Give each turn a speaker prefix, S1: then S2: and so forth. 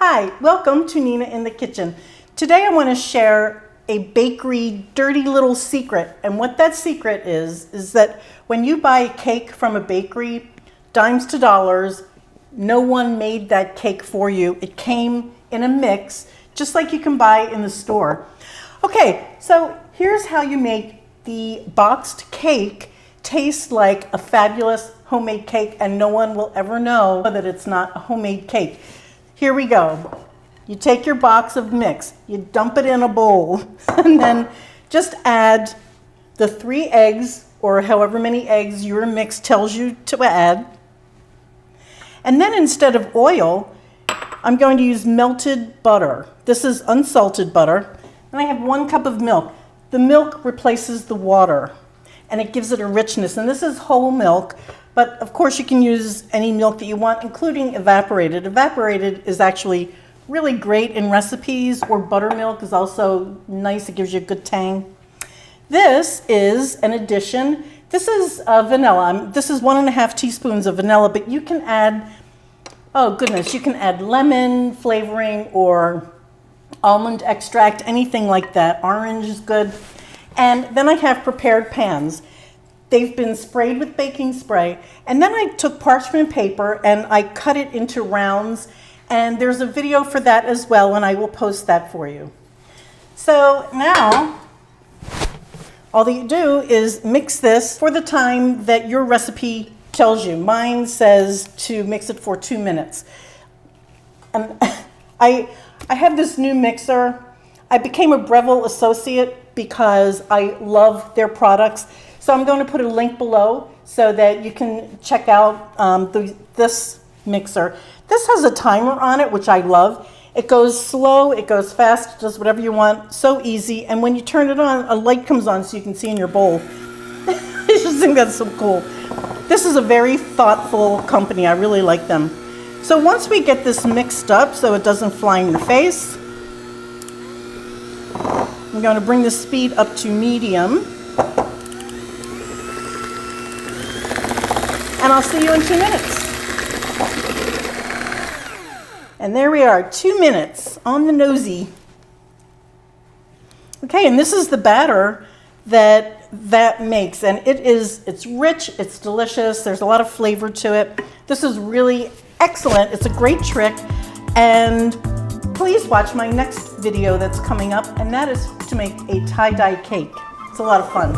S1: Hi, welcome to Nina in the Kitchen. Today I want to share a bakery dirty little secret. And what that secret is that when you buy a cake from a bakery, dimes to dollars, no one made that cake for you. It came in a mix, just like you can buy in the store. Okay, so here's how you make the boxed cake taste like a fabulous homemade cake, and no one will ever know that it's not a homemade cake. Here we go. You take your box of mix, you dump it in a bowl, and then just add the 3 eggs, or however many eggs your mix tells you to add. And then instead of oil, I'm going to use melted butter. This is unsalted butter. And I have 1 cup of milk. The milk replaces the water, and it gives it a richness. And this is whole milk, but of course you can use any milk that you want, including evaporated. Evaporated is actually really great in recipes, or buttermilk is also nice. It gives you a good tang. This is an addition. This is vanilla. This is 1.5 teaspoons of vanilla, but you can add, oh goodness, you can add lemon flavoring or almond extract, anything like that. Orange is good. And then I have prepared pans. They've been sprayed with baking spray. And then I took parchment paper and I cut it into rounds. And there's a video for that as well, and I will post that for you. So now, all that you do is mix this for the time that your recipe tells you. Mine says to mix it for 2 minutes. And I have this new mixer. I became a Breville associate because I love their products. So I'm going to put a link below so that you can check out this mixer. This has a timer on it, which I love. It goes slow, it goes fast, does whatever you want, so easy. And when you turn it on, a light comes on so you can see in your bowl. I just think that's so cool. This is a very thoughtful company. I really like them. So once we get this mixed up so it doesn't fly in your face, I'm going to bring the speed up to medium. And I'll see you in 2 minutes. And there we are, 2 minutes on the nosy. Okay, and this is the batter that makes, and it's rich, it's delicious, there's a lot of flavor to it. This is really excellent. It's a great trick, and please watch my next video that's coming up, and that is to make a tie-dye cake. It's a lot of fun.